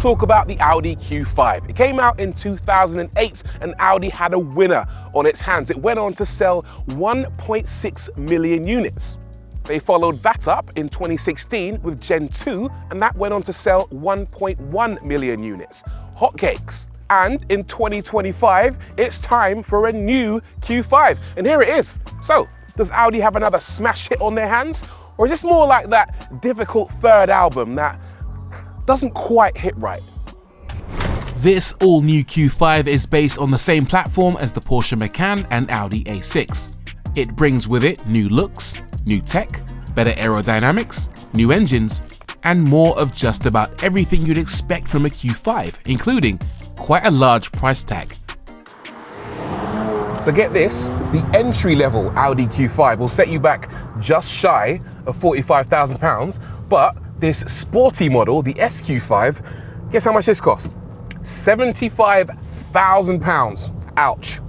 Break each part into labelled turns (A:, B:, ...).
A: talk about the Audi Q5. It came out in 2008 and Audi had a winner on its hands. It went on to sell 1.6 million units. They followed that up in 2016 with Gen 2, and that went on to sell 1.1 million units. Hotcakes. And in 2025, it's time for a new Q5. And here it is. So, does Audi have another smash hit on their hands? Or is this more like that difficult third album that doesn't quite hit right?
B: This all-new Q5 is based on the same platform as the Porsche Macan and Audi A6. It brings with it new looks, new tech, better aerodynamics, new engines, and more of just about everything you'd expect from a Q5, including quite a large price tag.
A: So get this, the entry-level Audi Q5 will set you back just shy of £45,000, but this sporty model, the SQ5, guess how much this costs? £75,000. Ouch.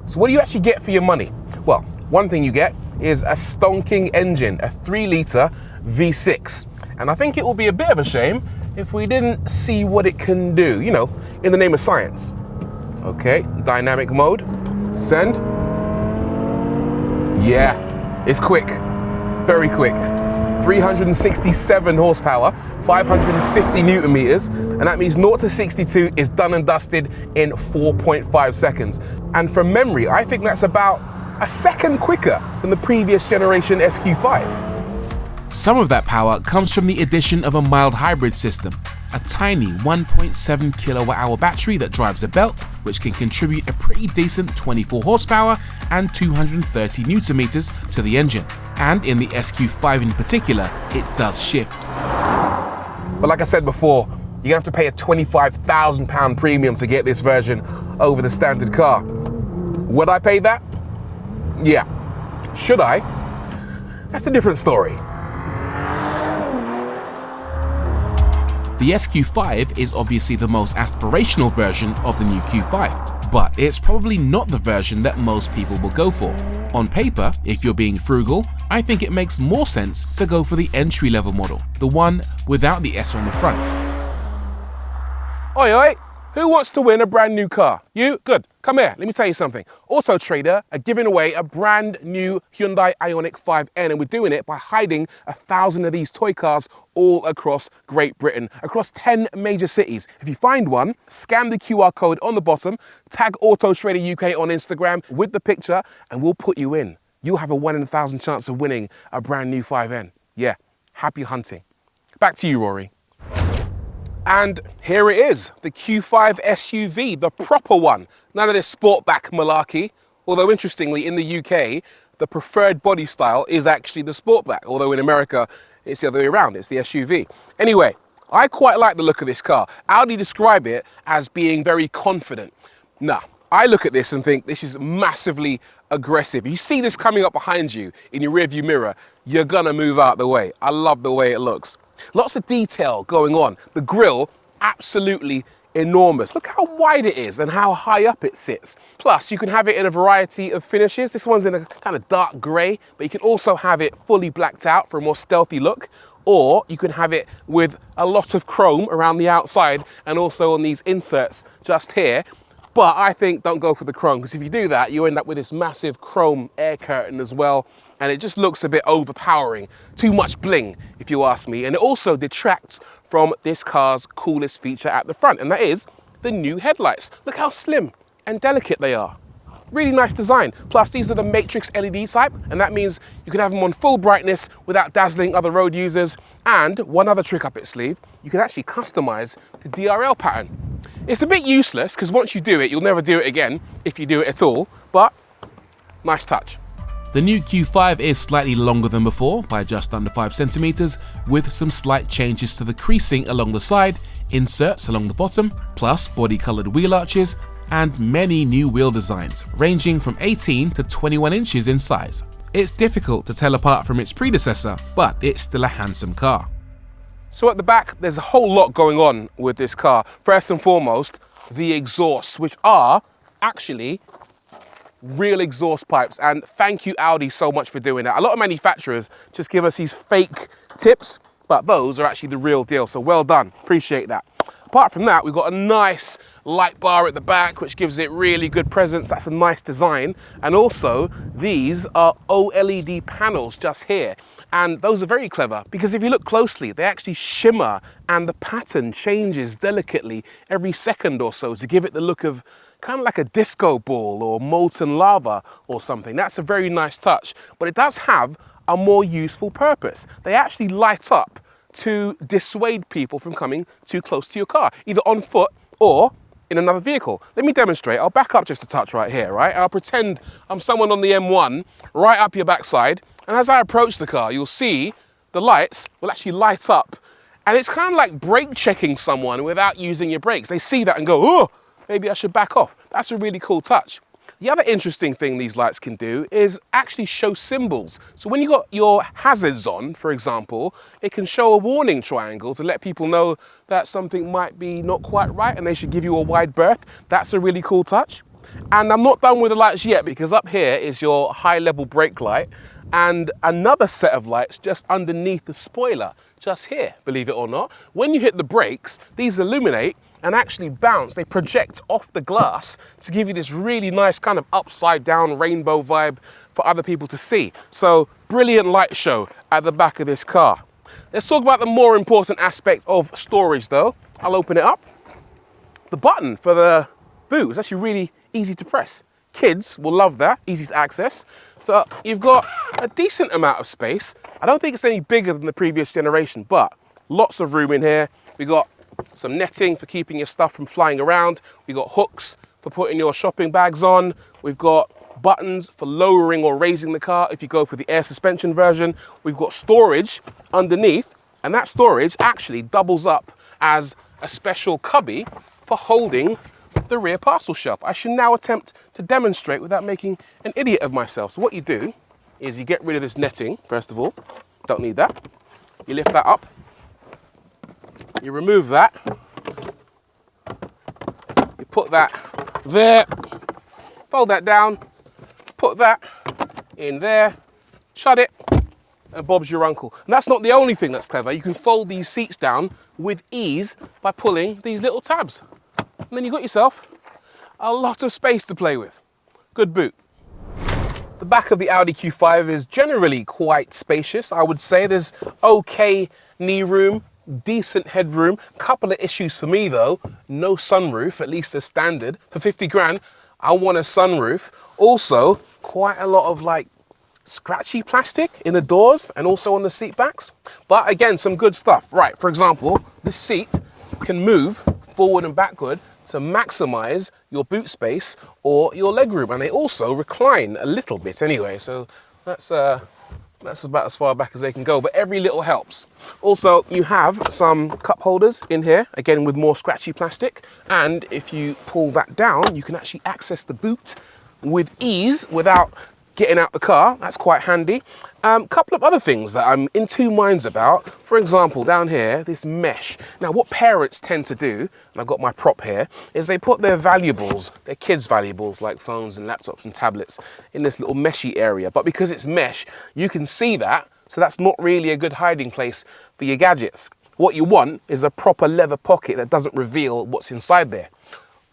A: So what do you actually get for your money? Well, one thing you get is a stonking engine, a 3-litre V6. And I think it will be a bit of a shame if we didn't see what it can do, you know, in the name of science. Okay, dynamic mode, send. Yeah, it's quick, very quick. 367 horsepower, 550 newton meters, and that means 0 to 62 is done and dusted in 4.5 seconds. And from memory, I think that's about a second quicker than the previous generation SQ5.
B: Some of that power comes from the addition of a mild hybrid system, a tiny 1.7 kWh battery that drives a belt, which can contribute a pretty decent 24 horsepower and 230 newton meters to the engine. And in the SQ5 in particular, it does shift.
A: But like I said before, you're gonna have to pay a £25,000 premium to get this version over the standard car. Would I pay that? Yeah. Should I? That's a different story.
B: The SQ5 is obviously the most aspirational version of the new Q5, but it's probably not the version that most people will go for. On paper, if you're being frugal, I think it makes more sense to go for the entry-level model, the one without the S on the front.
A: Oi, oi, who wants to win a brand new car? You? Good. Come here, let me tell you something. Auto Trader are giving away a brand new Hyundai Ioniq 5N, and we're doing it by hiding 1,000 of these toy cars all across Great Britain, across 10 major cities. If you find one, scan the QR code on the bottom, tag Auto Trader UK on Instagram with the picture, and we'll put you in. You'll have a 1 in 1,000 chance of winning a brand new 5N. Yeah, happy hunting. Back to you, Rory. And here it is, the Q5 SUV, the proper one. None of this sportback malarkey. Although interestingly, in the UK, the preferred body style is actually the sportback. Although in America, it's the other way around, it's the SUV. Anyway, I quite like the look of this car. Audi describe it as being very confident. Nah, I look at this and think this is massively aggressive. You see this coming up behind you in your rearview mirror, you're gonna move out the way. I love the way it looks. Lots of detail going on. The grille, absolutely enormous. Look how wide it is and how high up it sits. Plus, you can have it in a variety of finishes. This one's in a kind of dark grey, but you can also have it fully blacked out for a more stealthy look. Or you can have it with a lot of chrome around the outside and also on these inserts just here. But I think don't go for the chrome, because if you do that, you end up with this massive chrome air curtain as well. And it just looks a bit overpowering. Too much bling, if you ask me. And it also detracts from this car's coolest feature at the front, and that is the new headlights. Look how slim and delicate they are. Really nice design. Plus, these are the matrix LED type, and that means you can have them on full brightness without dazzling other road users. And one other trick up its sleeve, you can actually customize the DRL pattern. It's a bit useless, because once you do it, you'll never do it again, if you do it at all, but nice touch.
B: The new Q5 is slightly longer than before by just under 5 centimeters, with some slight changes to the creasing along the side, inserts along the bottom, plus body-colored wheel arches, and many new wheel designs, ranging from 18 to 21 inches in size. It's difficult to tell apart from its predecessor, but it's still a handsome car.
A: So at the back, there's a whole lot going on with this car. First and foremost, the exhausts, which are actually real exhaust pipes. And thank you, Audi, so much for doing that. A lot of manufacturers just give us these fake tips, but those are actually the real deal. So well done, appreciate that. Apart from that, we've got a nice light bar at the back, which gives it really good presence. That's a nice design. And also, these are OLED panels just here. And those are very clever because if you look closely, they actually shimmer and the pattern changes delicately every second or so to give it the look of kind of like a disco ball or molten lava or something. That's a very nice touch, but it does have a more useful purpose. They actually light up to dissuade people from coming too close to your car, either on foot or in another vehicle. Let me demonstrate. I'll back up just a touch right here, right? I'll pretend I'm someone on the M1 right up your backside, and as I approach the car, you'll see the lights will actually light up, and it's kind of like brake checking someone without using your brakes. They see that and go, oh, maybe I should back off. That's a really cool touch. The other interesting thing these lights can do is actually show symbols. So when you got your hazards on, for example, it can show a warning triangle to let people know that something might be not quite right and they should give you a wide berth. That's a really cool touch. And I'm not done with the lights yet because up here is your high level brake light and another set of lights just underneath the spoiler, just here, believe it or not. When you hit the brakes, these illuminate and actually bounce. They project off the glass to give you this really nice kind of upside down rainbow vibe for other people to see. So brilliant light show at the back of this car. Let's talk about the more important aspect of storage though. I'll open it up. The button for the boot is actually really easy to press. Kids will love that, easy to access. So you've got a decent amount of space. I don't think it's any bigger than the previous generation, but lots of room in here. We got some netting for keeping your stuff from flying around. We've got hooks for putting your shopping bags on. We've got buttons for lowering or raising the car if you go for the air suspension version. We've got storage underneath, and that storage actually doubles up as a special cubby for holding the rear parcel shelf. I should now attempt to demonstrate without making an idiot of myself. So what you do is you get rid of this netting, first of all. Don't need that. You lift that up. You remove that, you put that there, fold that down, put that in there, shut it, and Bob's your uncle. And that's not the only thing that's clever. You can fold these seats down with ease by pulling these little tabs. And then you've got yourself a lot of space to play with. Good boot. The back of the Audi Q5 is generally quite spacious. I would say there's okay knee room, decent headroom. Couple of issues for me though, no sunroof, at least as standard. For 50 grand, I want a sunroof. Also, quite a lot of like scratchy plastic in the doors and also on the seat backs. But again, some good stuff. Right, for example, this seat can move forward and backward to maximize your boot space or your legroom. And they also recline a little bit anyway. So that's about as far back as they can go, but every little helps. Also, you have some cup holders in here, again with more scratchy plastic. And if you pull that down, you can actually access the boot with ease without getting out the car. That's quite handy. Couple of other things that I'm in two minds about. For example, down here, this mesh. Now, what parents tend to do, and I've got my prop here, is they put their valuables, their kids' valuables, like phones and laptops and tablets, in this little meshy area. But because it's mesh, you can see that, so that's not really a good hiding place for your gadgets. What you want is a proper leather pocket that doesn't reveal what's inside there.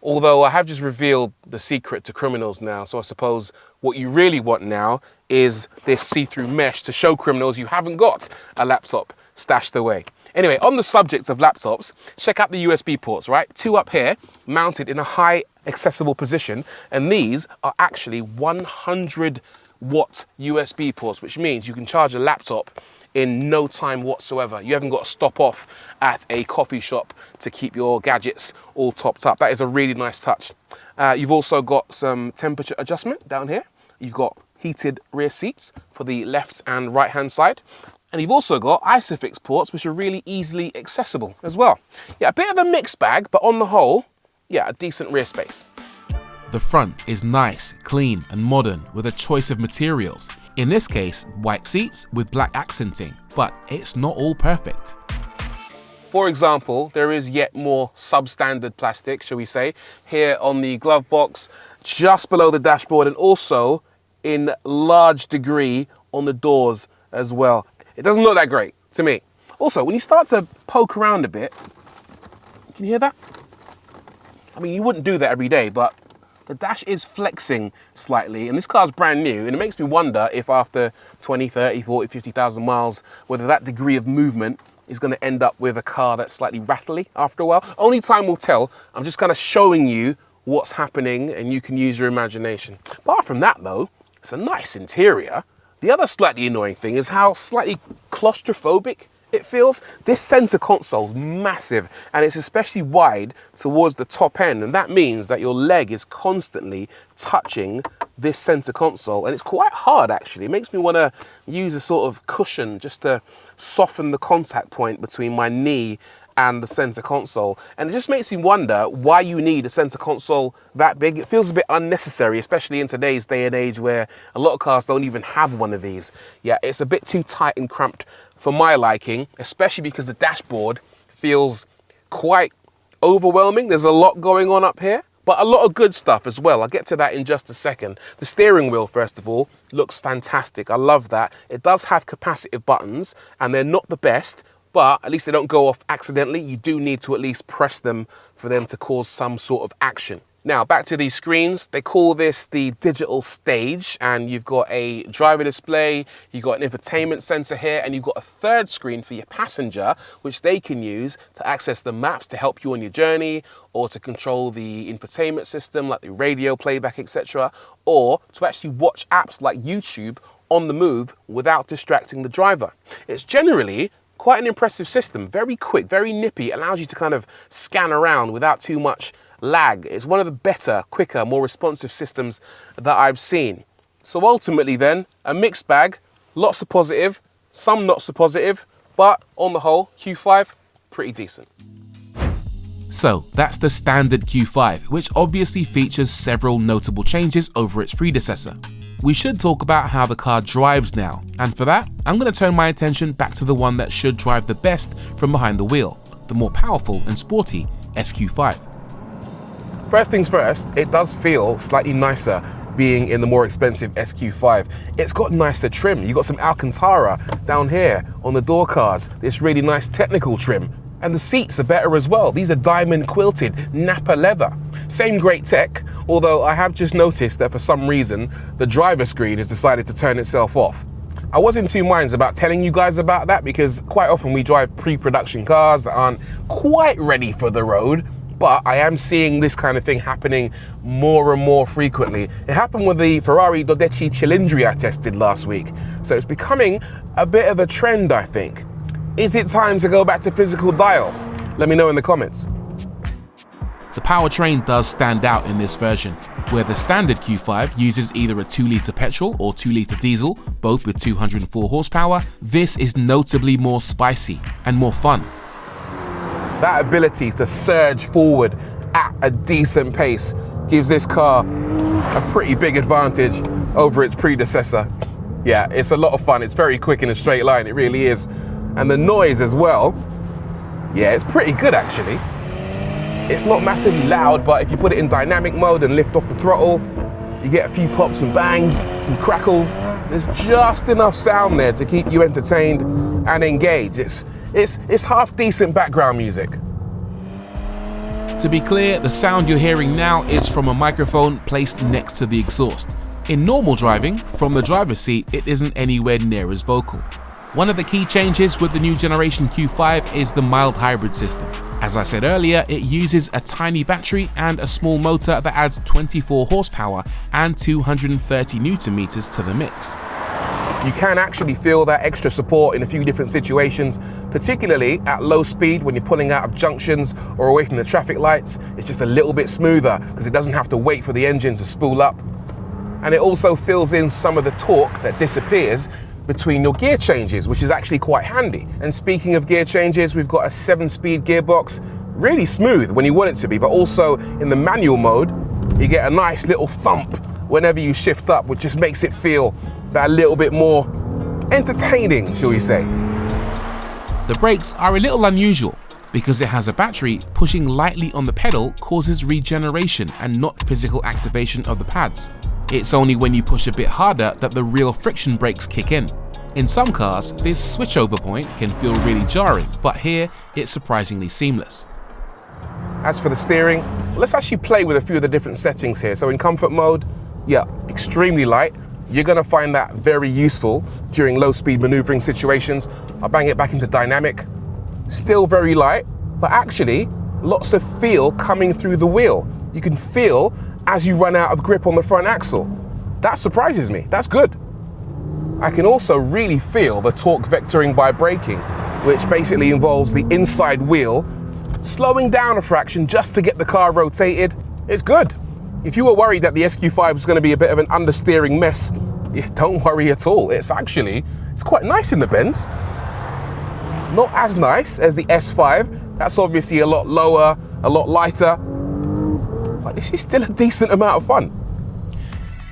A: Although I have just revealed the secret to criminals now, so I suppose what you really want now is this see-through mesh to show criminals you haven't got a laptop stashed away. Anyway, on the subject of laptops, check out the USB ports, right? Two up here, mounted in a high accessible position, and these are actually 100 watt USB ports, which means you can charge a laptop in no time whatsoever. You haven't got to stop off at a coffee shop to keep your gadgets all topped up. That is a really nice touch. You've also got some temperature adjustment down here. You've got heated rear seats for the left and right hand side. And you've also got ISOFIX ports, which are really easily accessible as well. Yeah, a bit of a mixed bag, but on the whole, yeah, a decent rear space.
B: The front is nice, clean and modern with a choice of materials. In this case, white seats with black accenting, but it's not all perfect.
A: For example, there is yet more substandard plastic, shall we say, here on the glove box just below the dashboard and also in large degree on the doors as well. It doesn't look that great to me. Also, when you start to poke around a bit, can you hear that? I mean, you wouldn't do that every day, but the dash is flexing slightly, and this car's brand new, and it makes me wonder if after 20, 30, 40, 50,000 miles, whether that degree of movement is going to end up with a car that's slightly rattly after a while. Only time will tell. I'm just kind of showing you what's happening, and you can use your imagination. Apart from that, though, it's a nice interior. The other slightly annoying thing is how slightly claustrophobic it feels. This center console is massive, and it's especially wide towards the top end, and that means that your leg is constantly touching this center console, and it's quite hard actually. It makes me want to use a sort of cushion just to soften the contact point between my knee and the center console, and it just makes me wonder why you need a center console that big. It feels a bit unnecessary, especially in today's day and age where a lot of cars don't even have one of these. Yeah, it's a bit too tight and cramped for my liking, especially because the dashboard feels quite overwhelming. There's a lot going on up here, but a lot of good stuff as well. I'll get to that in just a second. The steering wheel, first of all, looks fantastic. I love that. It does have capacitive buttons, and they're not the best, but at least they don't go off accidentally. You do need to at least press them for them to cause some sort of action. Now, back to these screens. They call this the digital stage, and you've got a driver display, you've got an infotainment center here, and you've got a third screen for your passenger, which they can use to access the maps to help you on your journey, or to control the infotainment system like the radio playback, etc., or to actually watch apps like YouTube on the move without distracting the driver. It's generally quite an impressive system, very quick, very nippy. It allows you to kind of scan around without too much lag. It's one of the better, quicker, more responsive systems that I've seen. So ultimately then, a mixed bag, lots of positive, some not so positive, but on the whole, Q5, pretty decent.
B: So that's the standard Q5, which obviously features several notable changes over its predecessor. We should talk about how the car drives now, and for that, I'm going to turn my attention back to the one that should drive the best from behind the wheel, the more powerful and sporty SQ5.
A: First things first, it does feel slightly nicer being in the more expensive SQ5. It's got nicer trim. You got some Alcantara down here on the door cards, this really nice technical trim. And the seats are better as well. These are diamond quilted Napa leather. Same great tech, although I have just noticed that for some reason, the driver screen has decided to turn itself off. I was in two minds about telling you guys about that because quite often we drive pre-production cars that aren't quite ready for the road, but I am seeing this kind of thing happening more and more frequently. It happened with the Ferrari 12 Cilindri I tested last week, so it's becoming a bit of a trend, I think. Is it time to go back to physical dials? Let me know in the comments.
B: The powertrain does stand out in this version, where the standard Q5 uses either a 2-litre petrol or 2-litre diesel, both with 204 horsepower. This is notably more spicy and more fun.
A: That ability to surge forward at a decent pace gives this car a pretty big advantage over its predecessor. Yeah, it's a lot of fun. It's very quick in a straight line, it really is. And the noise as well, yeah, it's pretty good actually. It's not massively loud, but if you put it in dynamic mode and lift off the throttle, you get a few pops and bangs, some crackles. There's just enough sound there to keep you entertained and engaged. It's half decent background music.
B: To be clear, the sound you're hearing now is from a microphone placed next to the exhaust. In normal driving, from the driver's seat, it isn't anywhere near as vocal. One of the key changes with the new generation Q5 is the mild hybrid system. As I said earlier, it uses a tiny battery and a small motor that adds 24 horsepower and 230 Newton meters to the mix.
A: You can actually feel that extra support in a few different situations, particularly at low speed when you're pulling out of junctions or away from the traffic lights. It's just a little bit smoother because it doesn't have to wait for the engine to spool up. And it also fills in some of the torque that disappears between your gear changes, which is actually quite handy. And speaking of gear changes, we've got a 7-speed gearbox, really smooth when you want it to be, but also in the manual mode, you get a nice little thump whenever you shift up, which just makes it feel that little bit more entertaining, shall we say.
B: The brakes are a little unusual. Because it has a battery, pushing lightly on the pedal causes regeneration and not physical activation of the pads. It's only when you push a bit harder that the real friction brakes kick in. In some cars, this switchover point can feel really jarring, but here it's surprisingly seamless.
A: As for the steering, let's actually play with a few of the different settings here. So in comfort mode, yeah, extremely light. You're gonna find that very useful during low speed maneuvering situations. I'll bang it back into dynamic. Still very light, but actually lots of feel coming through the wheel. You can feel as you run out of grip on the front axle. That surprises me, that's good. I can also really feel the torque vectoring by braking, which basically involves the inside wheel slowing down a fraction just to get the car rotated. It's good. If you were worried that the SQ5 was going to be a bit of an understeering mess, yeah, don't worry at all. It's quite nice in the bends. Not as nice as the S5. That's obviously a lot lower, a lot lighter, but this is still a decent amount of fun.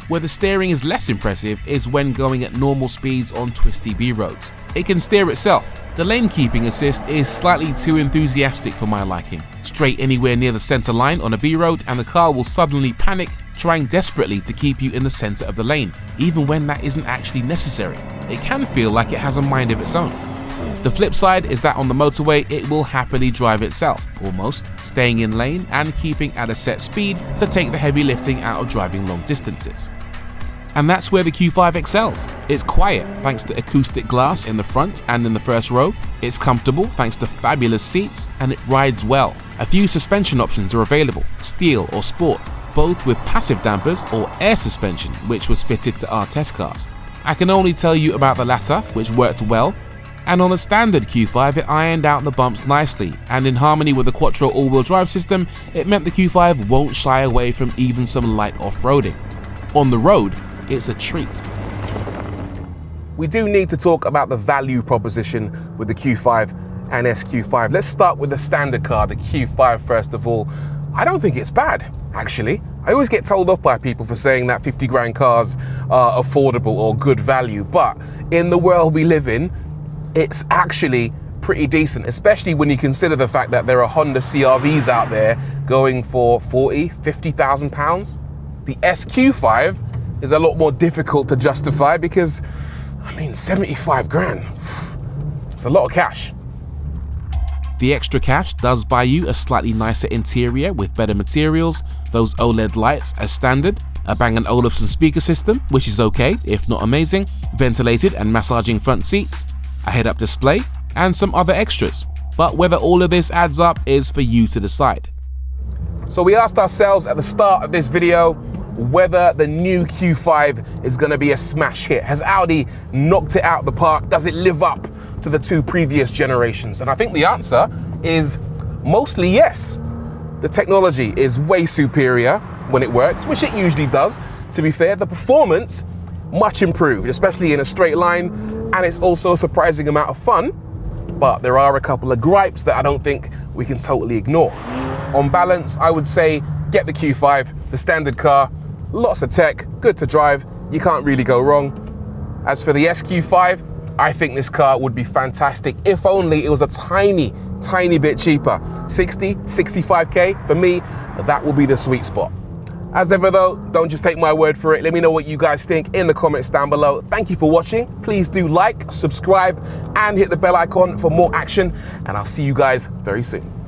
B: Where the steering is less impressive is when going at normal speeds on twisty B roads. It can steer itself. The lane keeping assist is slightly too enthusiastic for my liking. Stray anywhere near the center line on a B road and the car will suddenly panic, trying desperately to keep you in the center of the lane, even when that isn't actually necessary. It can feel like it has a mind of its own. The flip side is that on the motorway it will happily drive itself, almost, staying in lane and keeping at a set speed to take the heavy lifting out of driving long distances. And that's where the Q5 excels. It's quiet thanks to acoustic glass in the front and in the first row, it's comfortable thanks to fabulous seats, and it rides well. A few suspension options are available, steel or sport, both with passive dampers or air suspension, which was fitted to our test cars. I can only tell you about the latter, which worked well, and on the standard Q5 it ironed out the bumps nicely, and in harmony with the Quattro all-wheel drive system, it meant the Q5 won't shy away from even some light off-roading. On the road, it's a treat.
A: We do need to talk about the value proposition with the Q5 and SQ5. Let's start with the standard car, the Q5 first of all. I don't think it's bad, actually. I always get told off by people for saying that 50 grand cars are affordable or good value, but in the world we live in, it's actually pretty decent, especially when you consider the fact that there are Honda CR-Vs out there going for 40, 50,000 pounds. The SQ5 is a lot more difficult to justify because, 75 grand, it's a lot of cash.
B: The extra cash does buy you a slightly nicer interior with better materials, those OLED lights as standard, a Bang & Olufsen speaker system, which is okay, if not amazing, ventilated and massaging front seats, a head-up display, and some other extras. But whether all of this adds up is for you to decide.
A: So we asked ourselves at the start of this video whether the new Q5 is going to be a smash hit. Has Audi knocked it out the park? Does it live up to the two previous generations? And I think the answer is mostly yes. The technology is way superior when it works, which it usually does. To be fair, the performance, much improved, especially in a straight line, and it's also a surprising amount of fun, but there are a couple of gripes that I don't think we can totally ignore. On balance, I would say get the Q5, the standard car, lots of tech, good to drive, you can't really go wrong. As for the SQ5, I think this car would be fantastic if only it was a tiny bit cheaper. 60, 65K, for me, that will be the sweet spot. As ever though, don't just take my word for it. Let me know what you guys think in the comments down below. Thank you for watching. Please do like, subscribe, and hit the bell icon for more action. And I'll see you guys very soon.